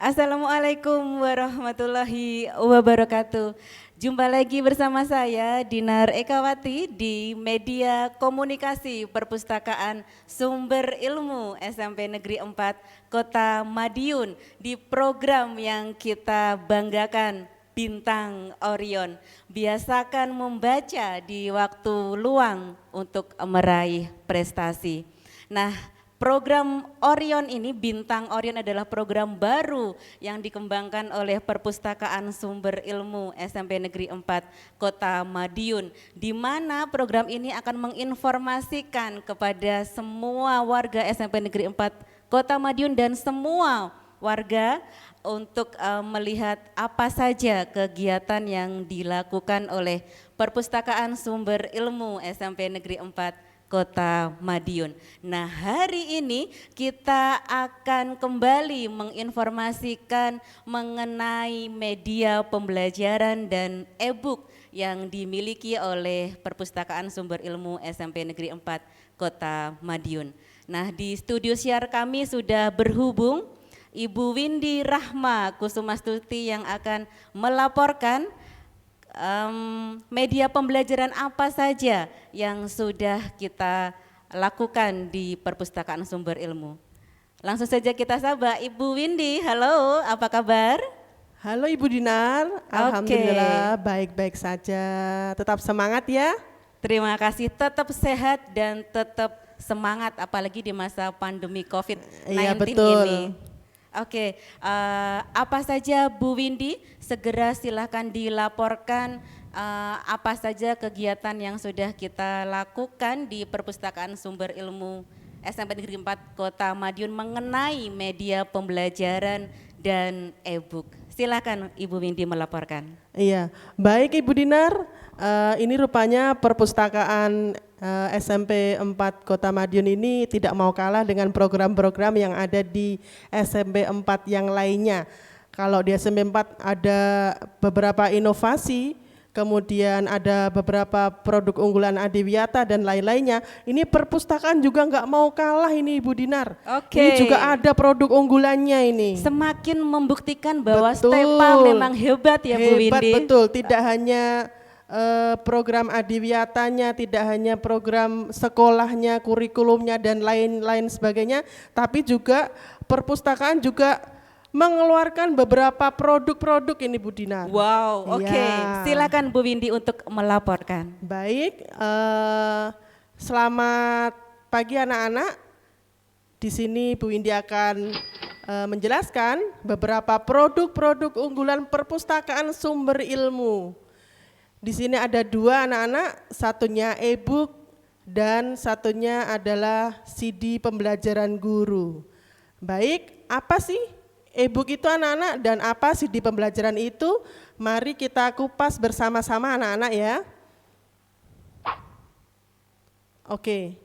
Assalamualaikum warahmatullahi wabarakatuh. Jumpa lagi bersama saya Dinar Ekawati di Media Komunikasi Perpustakaan Sumber Ilmu SMP Negeri 4 Kota Madiun di program yang kita banggakan, Bintang Orion. Biasakan membaca di waktu luang untuk meraih prestasi. Nah, program Orion ini, Bintang Orion adalah program baru yang dikembangkan oleh Perpustakaan Sumber Ilmu SMP Negeri 4 Kota Madiun, di mana program ini akan menginformasikan kepada semua warga SMP Negeri 4 Kota Madiun dan semua warga untuk melihat apa saja kegiatan yang dilakukan oleh Perpustakaan Sumber Ilmu SMP Negeri 4 Kota Madiun. Nah, hari ini kita akan kembali menginformasikan mengenai media pembelajaran dan e-book yang dimiliki oleh Perpustakaan Sumber Ilmu SMP Negeri 4 Kota Madiun. Nah, di studio siar kami sudah berhubung Ibu Windy Rahma Kusumastuti yang akan melaporkan media pembelajaran apa saja yang sudah kita lakukan di Perpustakaan Sumber Ilmu. Langsung saja kita sapa Ibu Windy. Halo, apa kabar? Halo Ibu Dinar, alhamdulillah baik-baik saja. Tetap semangat ya. Terima kasih, tetap sehat dan tetap semangat apalagi di masa pandemi COVID-19 Iya, betul. ini. Oke, apa saja Bu Windy? Segera silahkan dilaporkan apa saja kegiatan yang sudah kita lakukan di Perpustakaan Sumber Ilmu SMP Negeri 4 Kota Madiun mengenai media pembelajaran dan e-book. Silakan Ibu Windy melaporkan. Iya, baik Ibu Dinar, ini rupanya perpustakaan SMP 4 Kota Madiun ini tidak mau kalah dengan program-program yang ada di SMP 4 yang lainnya. Kalau di SMP 4 ada beberapa inovasi, kemudian ada beberapa produk unggulan Adiwiyata dan lain-lainnya. Ini perpustakaan juga nggak mau kalah ini Ibu Dinar. Oke. Ini juga ada produk unggulannya ini. Semakin membuktikan bahwa Betul. STEPA memang hebat ya Bu Windy. Hebat betul, tidak hanya program Adiwiyatanya, tidak hanya program sekolahnya, kurikulumnya dan lain-lain sebagainya, tapi juga perpustakaan juga mengeluarkan beberapa produk-produk ini Bu Dinar. Wow, oke. Ya. Silakan Bu Windy untuk melaporkan. Baik, selamat pagi anak-anak. Di sini Bu Windy akan menjelaskan beberapa produk-produk unggulan perpustakaan sumber ilmu. Di sini ada dua anak-anak, satunya e-book dan satunya adalah CD pembelajaran guru. Baik, apa sih e-book itu anak-anak dan apa CD pembelajaran itu? Mari kita kupas bersama-sama anak-anak ya. Oke,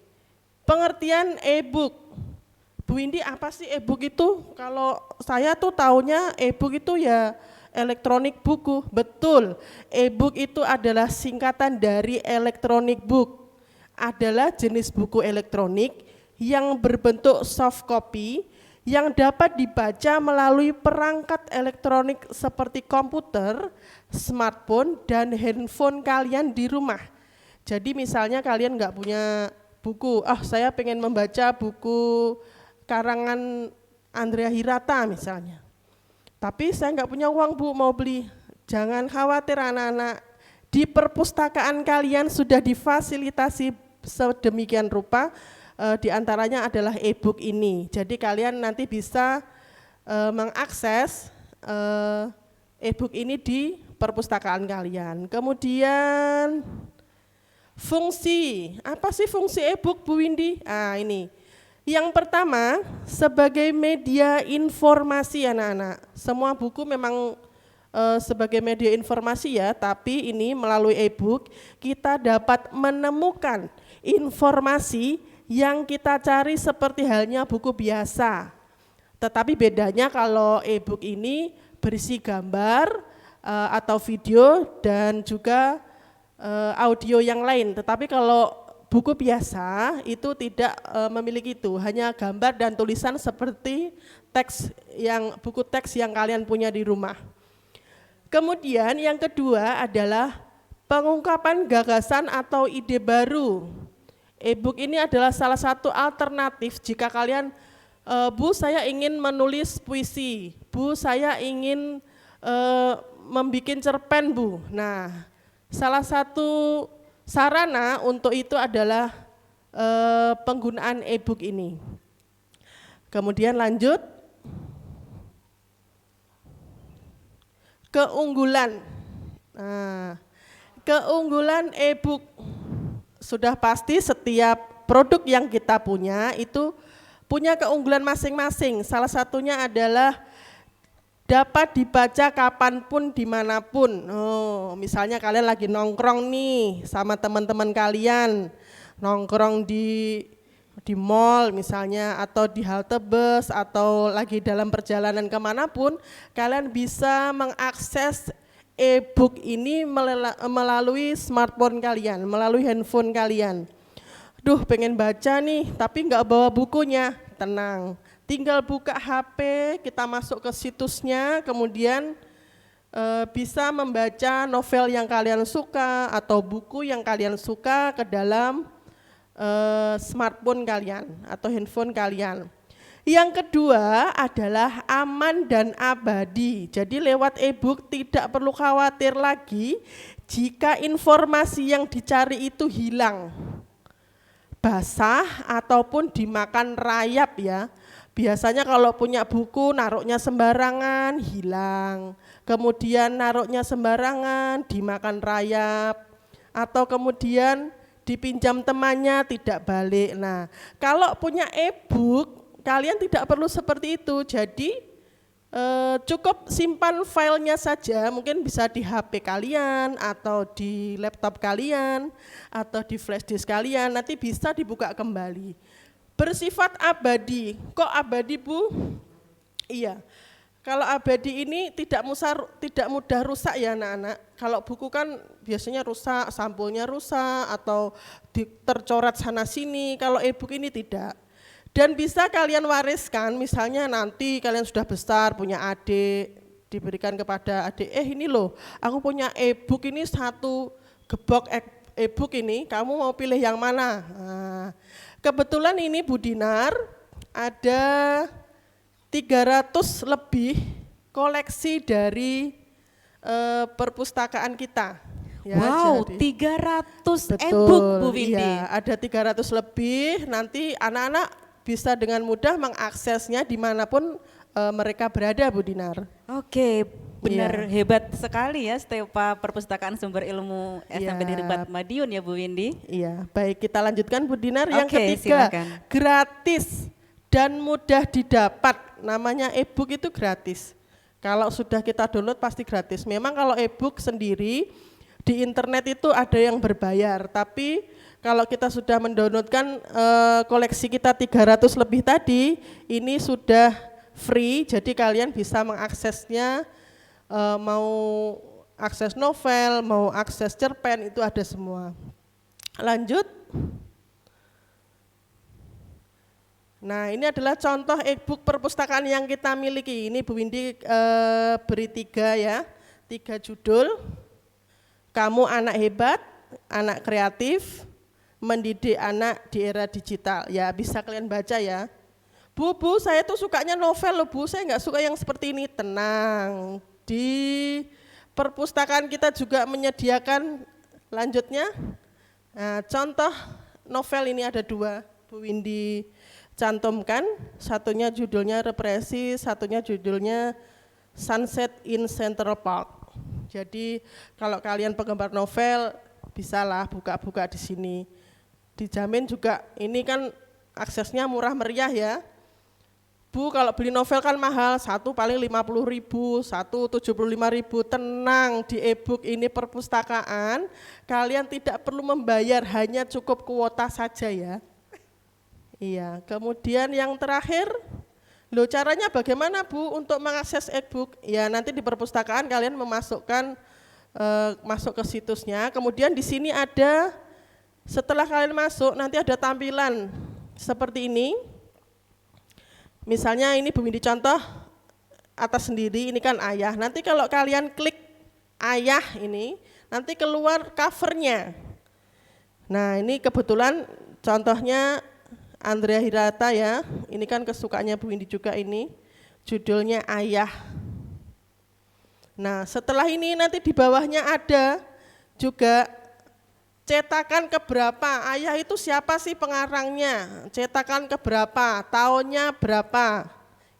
pengertian e-book. Bu Windy, apa sih e-book itu? Kalau saya tuh taunya e-book itu ya elektronik buku. Betul, e-book itu adalah singkatan dari electronic book. Adalah jenis buku elektronik yang berbentuk soft copy yang dapat dibaca melalui perangkat elektronik seperti komputer, smartphone, dan handphone kalian di rumah. Jadi misalnya kalian nggak punya buku, saya pengen membaca buku karangan Andrea Hirata misalnya. Tapi saya nggak punya uang Bu mau beli. Jangan khawatir anak-anak, di perpustakaan kalian sudah difasilitasi sedemikian rupa, di antaranya adalah e-book ini. Jadi kalian nanti bisa mengakses e-book ini di perpustakaan kalian. Kemudian fungsi, apa sih fungsi e-book Bu Windy? Ini. Yang pertama, sebagai media informasi anak-anak. Semua buku memang sebagai media informasi ya, tapi ini melalui e-book kita dapat menemukan informasi yang kita cari seperti halnya buku biasa. Tetapi bedanya kalau e-book ini berisi gambar atau video dan juga audio yang lain. Tetapi kalau buku biasa itu tidak memiliki itu, hanya gambar dan tulisan seperti buku teks yang kalian punya di rumah. Kemudian yang kedua adalah pengungkapan gagasan atau ide baru. E-book ini adalah salah satu alternatif jika kalian, Bu saya ingin menulis puisi, Bu saya ingin membuat cerpen Bu. Nah, salah satu sarana untuk itu adalah penggunaan e-book ini. Kemudian lanjut, keunggulan. Nah, keunggulan e-book, sudah pasti setiap produk yang kita punya itu punya keunggulan masing-masing. Salah satunya adalah dapat dibaca kapanpun, dimanapun. Misalnya kalian lagi nongkrong nih sama teman-teman kalian, nongkrong di mall misalnya, atau di halte bus, atau lagi dalam perjalanan kemanapun, kalian bisa mengakses e-book ini melalui smartphone kalian, melalui handphone kalian. Duh, pengen baca nih, tapi nggak bawa bukunya, tenang. Tinggal buka HP, kita masuk ke situsnya, kemudian bisa membaca novel yang kalian suka atau buku yang kalian suka ke dalam smartphone kalian atau handphone kalian. Yang kedua adalah aman dan abadi. Jadi lewat e-book tidak perlu khawatir lagi jika informasi yang dicari itu hilang, basah ataupun dimakan rayap ya. Biasanya kalau punya buku naruhnya sembarangan, hilang. Kemudian naruhnya sembarangan, dimakan rayap. Atau kemudian dipinjam temannya, tidak balik. Nah, kalau punya e-book, kalian tidak perlu seperti itu. Jadi cukup simpan filenya saja, mungkin bisa di HP kalian, atau di laptop kalian, atau di flash disk kalian, nanti bisa dibuka kembali. Bersifat abadi. Kok abadi Bu? Iya, kalau abadi ini tidak mudah rusak ya anak-anak. Kalau buku kan biasanya rusak, sampulnya rusak, atau tercoret sana sini. Kalau e-book ini tidak. Dan bisa kalian wariskan, misalnya nanti kalian sudah besar, punya adik, diberikan kepada adik, ini loh, aku punya e-book ini 1 gebok e-book ini, kamu mau pilih yang mana? Nah, kebetulan ini Bu Dinar ada 300 lebih koleksi dari perpustakaan kita. Ya, wow, jadi, 300 e-book Bu Windy. Iya, ada 300 lebih, nanti anak-anak bisa dengan mudah mengaksesnya dimanapun mereka berada Bu Dinar. Oke, benar hebat sekali ya Stepa Perpustakaan Sumber Ilmu SMP Negeri 4 Madiun ya Bu Windy. Iya, baik kita lanjutkan Bu Dinar. Yang ketiga, silakan. Gratis dan mudah didapat. Namanya e-book itu gratis. Kalau sudah kita download pasti gratis. Memang kalau e-book sendiri di internet itu ada yang berbayar, tapi kalau kita sudah mendownloadkan koleksi kita 300 lebih tadi, ini sudah free, jadi kalian bisa mengaksesnya, mau akses novel, mau akses cerpen, itu ada semua. Lanjut. Nah, ini adalah contoh e-book perpustakaan yang kita miliki. Ini Bu Windy beri 3 ya, 3 judul. Kamu anak hebat, anak kreatif, mendidik anak di era digital. Ya, bisa kalian baca ya. Bu, saya tuh sukanya novel loh Bu, saya nggak suka yang seperti ini. Tenang, di perpustakaan kita juga menyediakan lanjutnya. Nah, contoh novel ini ada 2, Bu Windy cantumkan. Satunya judulnya Represi, satunya judulnya Sunset in Central Park. Jadi kalau kalian penggemar novel, bisalah buka-buka di sini. Dijamin juga, ini kan aksesnya murah meriah ya. Bu, kalau beli novel kan mahal, 1 paling 50.000, 1 75.000. Tenang, di e-book ini perpustakaan, kalian tidak perlu membayar, hanya cukup kuota saja ya. Iya, kemudian yang terakhir, loh caranya bagaimana Bu untuk mengakses e-book? Ya nanti di perpustakaan kalian memasukkan, masuk ke situsnya, kemudian di sini ada Setelah kalian masuk, nanti ada tampilan seperti ini. Misalnya ini Bu Windy contoh atas sendiri, ini kan ayah. Nanti kalau kalian klik ayah ini, nanti keluar covernya. Nah ini kebetulan contohnya Andrea Hirata ya, ini kan kesukaannya Bu Windy juga ini, judulnya Ayah. Nah setelah ini nanti di bawahnya ada juga cetakan keberapa, ayah itu siapa sih pengarangnya, cetakan keberapa, tahunnya berapa,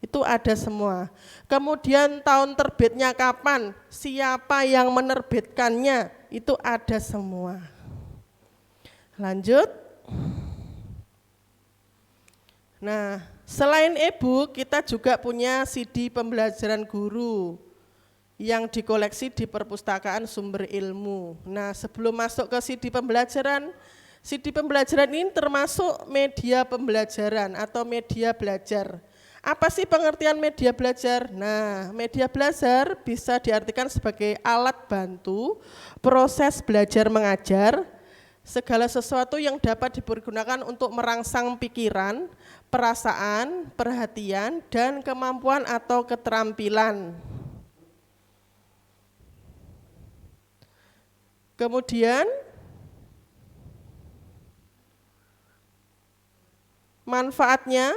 itu ada semua. Kemudian tahun terbitnya kapan, siapa yang menerbitkannya, itu ada semua. Lanjut. Nah, selain e-book, kita juga punya CD pembelajaran guru yang dikoleksi di Perpustakaan Sumber Ilmu. Nah, sebelum masuk ke CD pembelajaran ini termasuk media pembelajaran atau media belajar. Apa sih pengertian media belajar? Nah, media belajar bisa diartikan sebagai alat bantu proses belajar mengajar, segala sesuatu yang dapat dipergunakan untuk merangsang pikiran, perasaan, perhatian, dan kemampuan atau keterampilan. Kemudian, manfaatnya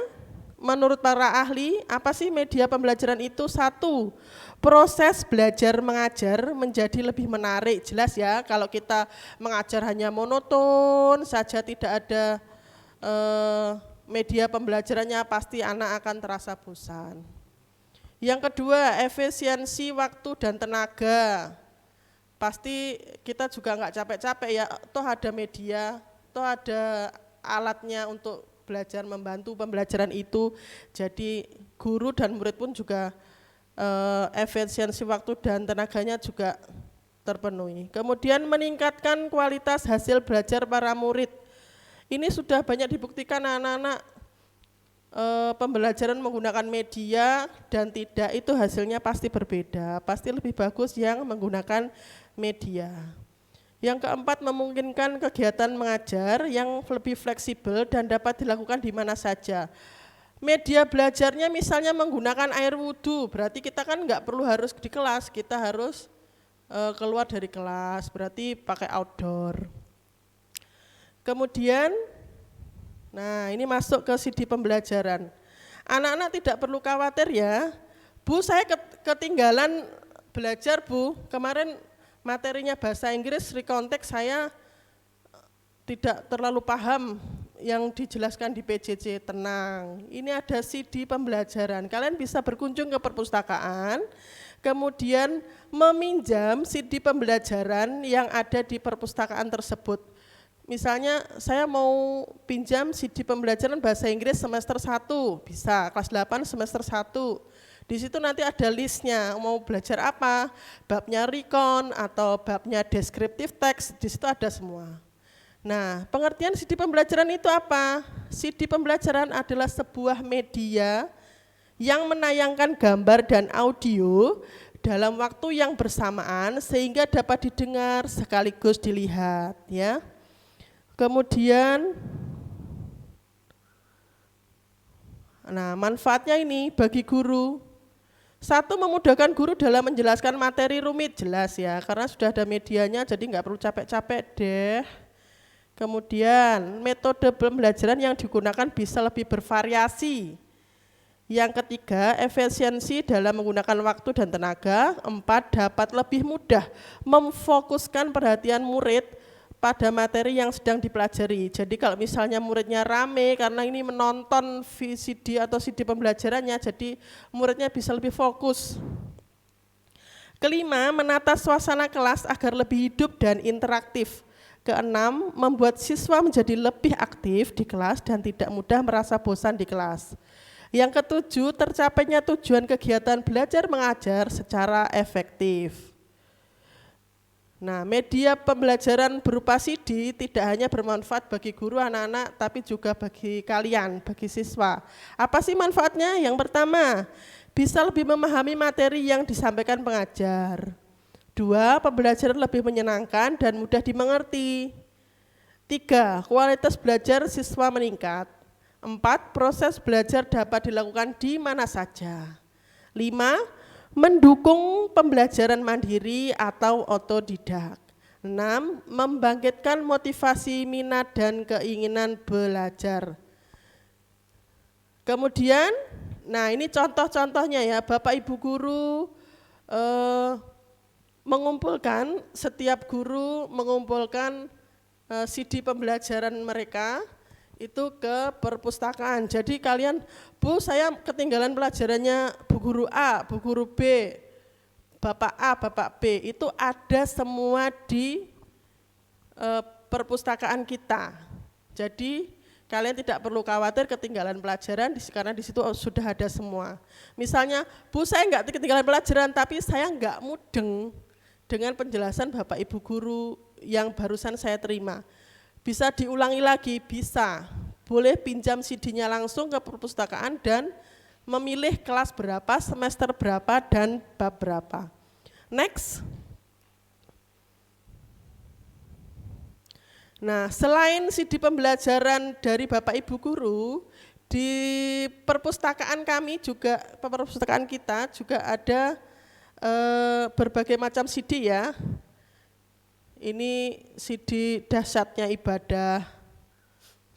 menurut para ahli, apa sih media pembelajaran itu? Satu, proses belajar mengajar menjadi lebih menarik. Jelas ya, kalau kita mengajar hanya monoton saja, tidak ada media pembelajarannya, pasti anak akan terasa bosan. Yang kedua, efisiensi waktu dan tenaga. Pasti kita juga nggak capek-capek ya, toh ada media, toh ada alatnya untuk belajar, membantu pembelajaran itu. Jadi guru dan murid pun juga efisiensi waktu dan tenaganya juga terpenuhi. Kemudian meningkatkan kualitas hasil belajar para murid. Ini sudah banyak dibuktikan anak-anak pembelajaran menggunakan media dan tidak, itu hasilnya pasti berbeda, pasti lebih bagus yang menggunakan media. Yang keempat, memungkinkan kegiatan mengajar yang lebih fleksibel dan dapat dilakukan di mana saja. Media belajarnya misalnya menggunakan air wudhu, berarti kita kan nggak perlu harus di kelas, kita harus keluar dari kelas, berarti pakai outdoor. Kemudian, nah ini masuk ke CD pembelajaran. Anak-anak tidak perlu khawatir ya, Bu saya ketinggalan belajar Bu, kemarin materinya bahasa Inggris, rekontek saya tidak terlalu paham yang dijelaskan di PJJ. Tenang, ini ada CD pembelajaran, kalian bisa berkunjung ke perpustakaan, kemudian meminjam CD pembelajaran yang ada di perpustakaan tersebut. Misalnya saya mau pinjam CD pembelajaran bahasa Inggris semester 1, bisa, kelas 8 semester 1. Di situ nanti ada listnya, mau belajar apa, babnya recon atau babnya descriptive text, di situ ada semua. Nah, pengertian CD pembelajaran itu apa? CD pembelajaran adalah sebuah media yang menayangkan gambar dan audio dalam waktu yang bersamaan sehingga dapat didengar sekaligus dilihat, ya. Kemudian, nah manfaatnya ini bagi guru. Satu, memudahkan guru dalam menjelaskan materi rumit, jelas ya, karena sudah ada medianya jadi nggak perlu capek-capek deh. Kemudian metode pembelajaran yang digunakan bisa lebih bervariasi. Yang ketiga, efisiensi dalam menggunakan waktu dan tenaga. 4, dapat lebih mudah memfokuskan perhatian murid pada materi yang sedang dipelajari. Jadi kalau misalnya muridnya rame karena ini menonton VCD atau CD pembelajarannya, jadi muridnya bisa lebih fokus. Kelima, menata suasana kelas agar lebih hidup dan interaktif. Keenam, membuat siswa menjadi lebih aktif di kelas dan tidak mudah merasa bosan di kelas. Yang ketujuh, tercapainya tujuan kegiatan belajar mengajar secara efektif. Nah, media pembelajaran berupa CD tidak hanya bermanfaat bagi guru anak-anak, tapi juga bagi kalian, bagi siswa. Apa sih manfaatnya? Yang pertama, bisa lebih memahami materi yang disampaikan pengajar. 2, pembelajaran lebih menyenangkan dan mudah dimengerti. 3. Kualitas belajar siswa meningkat. 4. Proses belajar dapat dilakukan di mana saja. 5. Mendukung pembelajaran mandiri atau otodidak. 6. Membangkitkan motivasi minat dan keinginan belajar. Kemudian, nah ini contoh-contohnya ya, Bapak Ibu guru mengumpulkan, setiap guru mengumpulkan CD pembelajaran mereka itu ke perpustakaan. Jadi kalian, Bu saya ketinggalan pelajarannya Bu Guru A, Bu Guru B, Bapak A, Bapak B, itu ada semua di perpustakaan kita. Jadi kalian tidak perlu khawatir ketinggalan pelajaran karena di situ sudah ada semua. Misalnya, Bu saya enggak ketinggalan pelajaran tapi saya enggak mudeng dengan penjelasan Bapak Ibu guru yang barusan saya terima. Bisa diulangi lagi, bisa. Boleh pinjam CD-nya langsung ke perpustakaan dan memilih kelas berapa, semester berapa, dan bab berapa. Next. Nah, selain CD pembelajaran dari Bapak Ibu guru, di perpustakaan kami juga, perpustakaan kita juga ada berbagai macam CD ya. Ini CD dahsyatnya ibadah,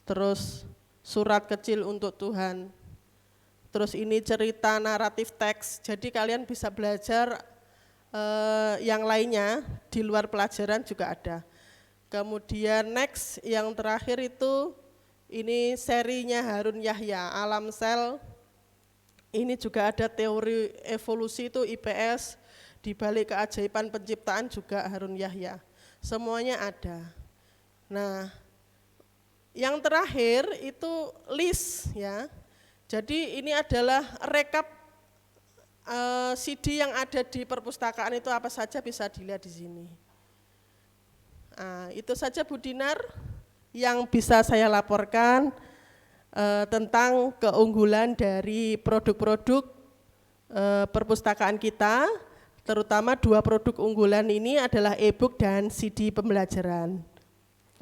terus surat kecil untuk Tuhan, terus ini cerita naratif teks, jadi kalian bisa belajar yang lainnya di luar pelajaran juga ada. Kemudian next yang terakhir itu ini serinya Harun Yahya, Alam Sel. Ini juga ada teori evolusi itu IPS, di balik keajaiban penciptaan juga Harun Yahya. Semuanya ada. Nah, yang terakhir itu list ya. Jadi ini adalah rekap CD yang ada di perpustakaan itu apa saja bisa dilihat di sini. Nah, itu saja Bu Dinar yang bisa saya laporkan tentang keunggulan dari produk-produk perpustakaan kita, terutama 2 produk unggulan ini adalah e-book dan CD pembelajaran.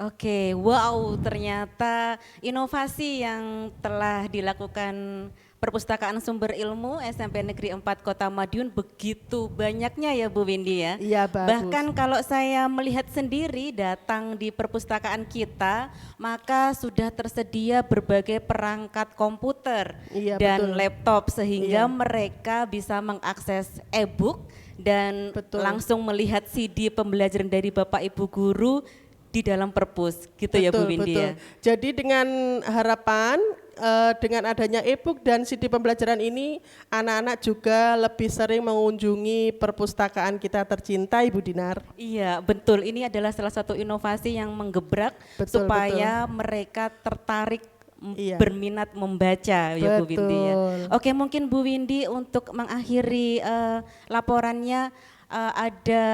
Oke, wow, ternyata inovasi yang telah dilakukan Perpustakaan Sumber Ilmu SMP Negeri 4 Kota Madiun begitu banyaknya ya Bu Windy ya. Iya, bagus. Bahkan kalau saya melihat sendiri datang di perpustakaan kita, maka sudah tersedia berbagai perangkat komputer dan betul. laptop sehingga mereka bisa mengakses e-book dan langsung melihat CD pembelajaran dari Bapak Ibu guru di dalam perpus gitu ya Bu Windy ya. Jadi dengan harapan dengan adanya e-book dan CD pembelajaran ini, anak-anak juga lebih sering mengunjungi perpustakaan kita tercinta, Ibu Dinar. Iya, betul. Ini adalah salah satu inovasi yang menggebrak supaya mereka tertarik berminat membaca ya Bu Windy ya. Oke, mungkin Bu Windy untuk mengakhiri laporannya ada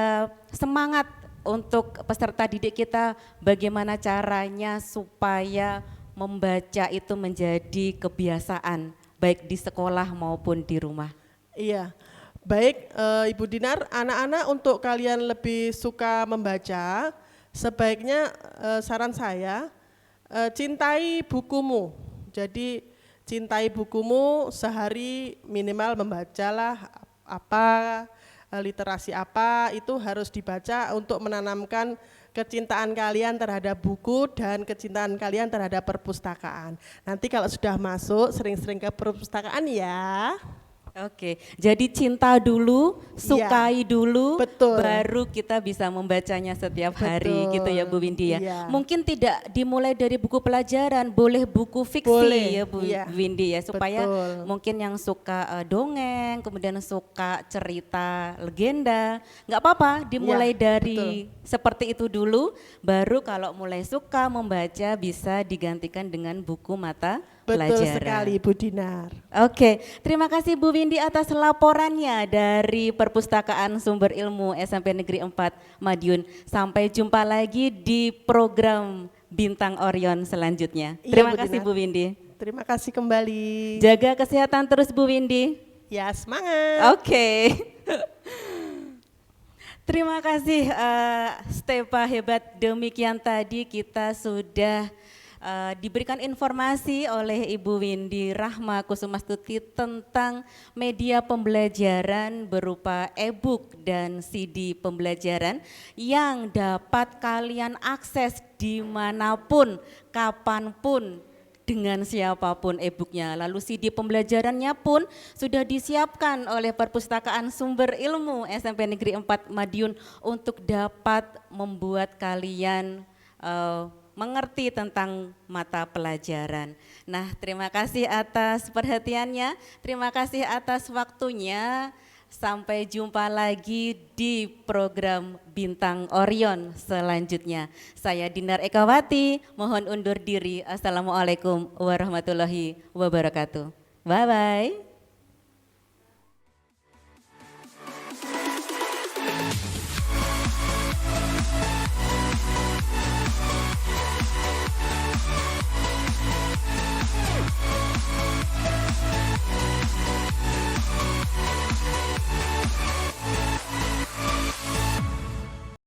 semangat untuk peserta didik kita bagaimana caranya supaya membaca itu menjadi kebiasaan baik di sekolah maupun di rumah. Iya, baik Ibu Dinar, anak-anak untuk kalian lebih suka membaca, sebaiknya saran saya cintai bukumu. Jadi cintai bukumu, sehari minimal membacalah apa, literasi apa itu harus dibaca untuk menanamkan kecintaan kalian terhadap buku dan kecintaan kalian terhadap perpustakaan. Nanti kalau sudah masuk sering-sering ke perpustakaan ya. Oke, jadi cinta dulu, sukai dulu, baru kita bisa membacanya setiap hari gitu ya Bu Windy ya. Mungkin tidak dimulai dari buku pelajaran, boleh buku fiksi ya Bu Windy ya, supaya mungkin yang suka dongeng, kemudian suka cerita legenda, nggak apa-apa dimulai dari seperti itu dulu, baru kalau mulai suka membaca bisa digantikan dengan buku mata pelajaran. Betul sekali Bu Dinar. Oke, terima kasih Bu Windy atas laporannya dari Perpustakaan Sumber Ilmu SMP Negeri 4 Madiun. Sampai jumpa lagi di program Bintang Orion selanjutnya. Terima kasih Bu Windy. Terima kasih kembali. Jaga kesehatan terus Bu Windy. Ya, semangat. Oke. Terima kasih Stepa, hebat. Demikian tadi kita sudah diberikan informasi oleh Ibu Windy Rahma Kusumastuti tentang media pembelajaran berupa e-book dan CD pembelajaran yang dapat kalian akses dimanapun, kapanpun, dengan siapapun e-booknya. Lalu CD pembelajarannya pun sudah disiapkan oleh Perpustakaan Sumber Ilmu SMP Negeri 4 Madiun untuk dapat membuat kalian mengerti tentang mata pelajaran. Nah, terima kasih atas perhatiannya, terima kasih atas waktunya. Sampai jumpa lagi di program Bintang Orion selanjutnya. Saya Dinar Ekawati, mohon undur diri. Assalamualaikum warahmatullahi wabarakatuh. Bye-bye.